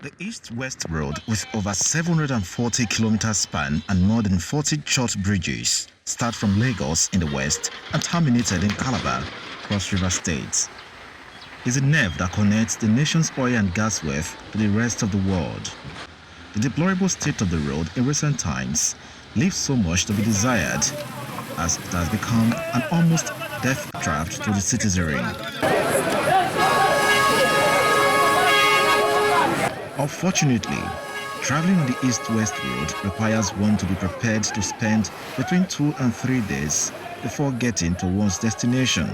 The East-West Road, with over 740 kilometers span and more than 40 short bridges, start from Lagos in the west and terminated in Calabar, Cross River State. Is a nerve that connects the nation's oil and gas wealth to the rest of the world. The deplorable state of the road in recent times leaves so much to be desired, as it has become an almost death trap to the citizenry. Unfortunately, traveling on the East-West Road requires one to be prepared to spend between 2 and 3 days before getting to one's destination,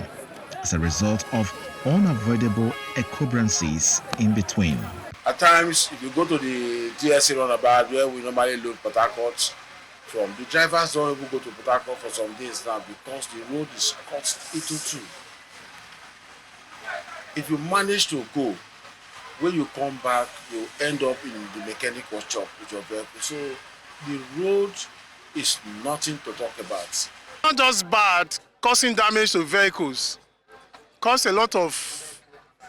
as a result of unavoidable encumbrances in between. At times, if you go to the DSC roundabout where we normally load Port Harcourt from, the drivers don't even go to Port Harcourt for some days now because the road is cut into two. If you manage to go, when you come back, you end up in the mechanic workshop with your vehicle. So the road is nothing to talk about. Not just bad, causing damage to vehicles, cause a lot of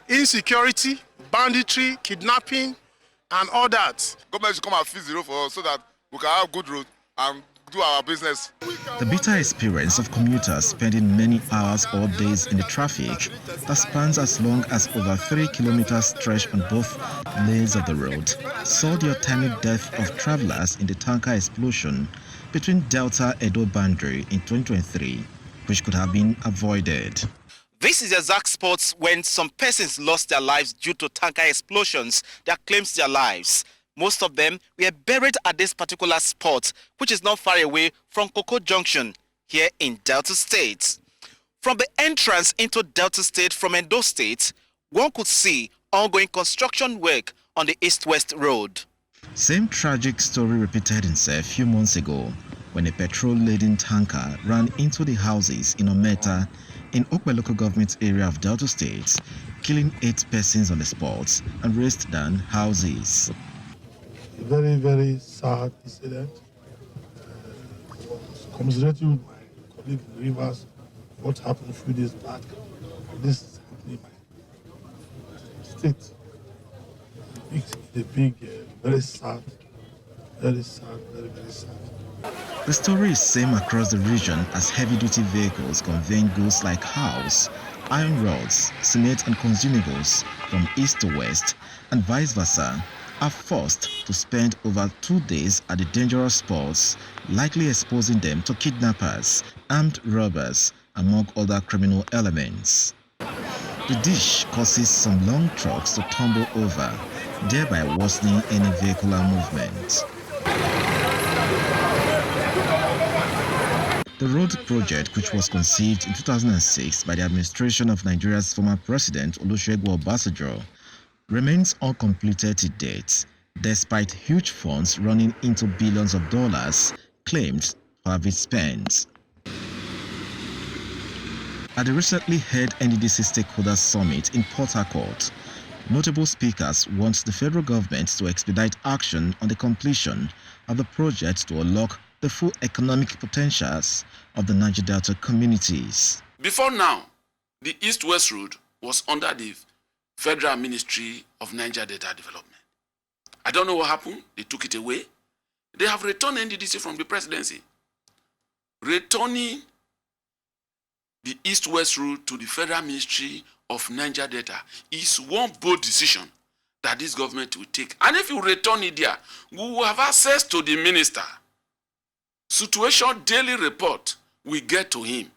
insecurity, banditry, kidnapping, and all that. Government should come and fix the road for us so that we can have good road and do our business. The bitter experience of commuters spending many hours or days in the traffic that spans as long as over 3 kilometers stretch on both lanes of the road saw the untimely death of travelers in the tanker explosion between Delta-Edo boundary in 2023, which could have been avoided. This is the exact spot when some persons lost their lives due to tanker explosions that claims their lives. Most of them were buried at this particular spot, which is not far away from Koko Junction, here in Delta State. From the entrance into Delta State from Edo State, one could see ongoing construction work on the East-West Road. Same tragic story repeated itself a few months ago when a petrol-laden tanker ran into the houses in Ometa in Okwe local government area of Delta State, killing 8 persons on the spot and razed down houses. A very, very sad incident. Commiserating with my colleague in Rivers, what happened a few days back. This is happening in my state. Very sad, very sad, very, very sad. The story is same across the region as heavy-duty vehicles conveying goods like house, iron rods, cement and consumables from east to west and vice versa are forced to spend over 2 days at the dangerous spots, likely exposing them to kidnappers, armed robbers, among other criminal elements. The dish causes some long trucks to tumble over, thereby worsening any vehicular movement. The road project, which was conceived in 2006 by the administration of Nigeria's former president Olusegun Obasanjo, remains uncompleted to date, despite huge funds running into billions of dollars claimed to have been spent. At the recently held NDDC Stakeholders Summit in Port Harcourt, notable speakers want the federal government to expedite action on the completion of the project to unlock the full economic potentials of the Niger-Delta communities. Before now, the East-West Road was under the Federal Ministry of Niger-Delta Development. I don't know what happened. They took it away. They have returned NDDC from the presidency. Returning the East-West Road to the Federal Ministry of Niger-Delta is one bold decision that this government will take. And if you return it there, we will have access to the minister. Situation daily report we get to him.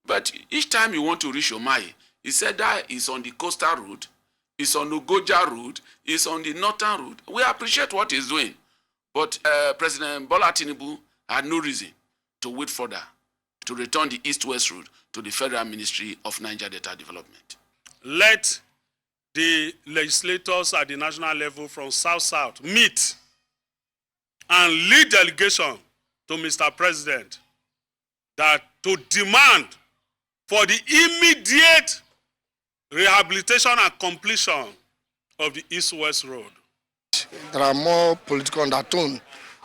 But each time you want to reach Omaye, he said that is on the coastal road, it's on the Goja road, it's on the northern road. We appreciate what he's doing. But President Bola Tinubu had no reason to wait further to return the East-West Road to the Federal Ministry of Niger-Delta Development. Let the legislators at the national level from South-South meet and lead delegation to Mr. President that to demand for the immediate rehabilitation and completion of the East-West Road. There are more political undertone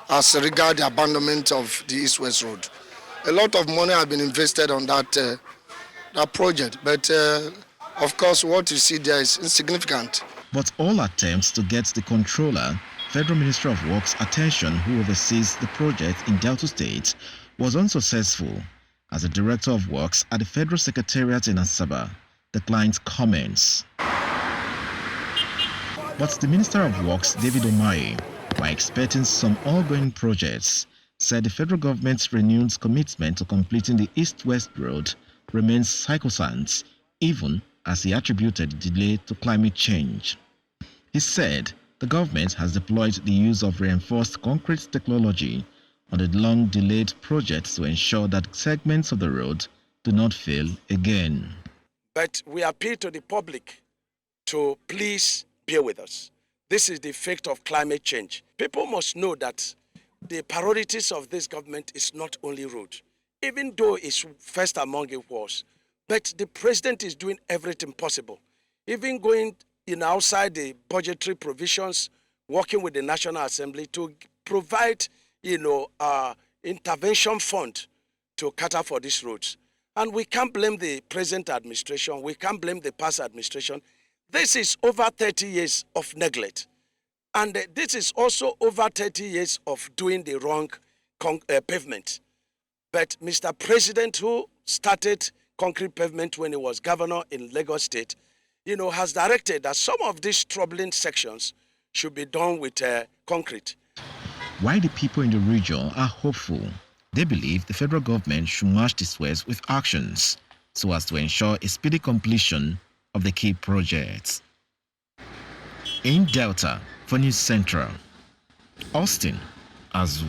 as regards the abandonment of the East-West Road. A lot of money has been invested on that project, but of course what you see there is insignificant. But all attempts to get the controller, Federal Ministry of Works' attention, who oversees the project in Delta State, was unsuccessful, as the Director of Works at the Federal Secretariat in Asaba declined comments. But the Minister of Works, David Umahi, while expecting some ongoing projects, said the federal government's renewed commitment to completing the East-West Road remains sacrosanct, even as he attributed the delay to climate change. He said the government has deployed the use of reinforced concrete technology on the long-delayed projects to ensure that segments of the road do not fail again. But we appeal to the public to please bear with us. This is the effect of climate change. People must know that the priorities of this government is not only road, even though it's first among it was. But the president is doing everything possible, even going outside the budgetary provisions, working with the National Assembly to provide, intervention fund to cater for these roads. And we can't blame the present administration. We can't blame the past administration. This is over 30 years of neglect. And this is also over 30 years of doing the wrong pavement. But Mr. President, who started concrete pavement when he was governor in Lagos State, has directed that some of these troubling sections should be done with concrete. While the people in the region are hopeful, they believe the federal government should match this words with actions so as to ensure a speedy completion of the key projects. In Delta, for News Central, Austin Azu.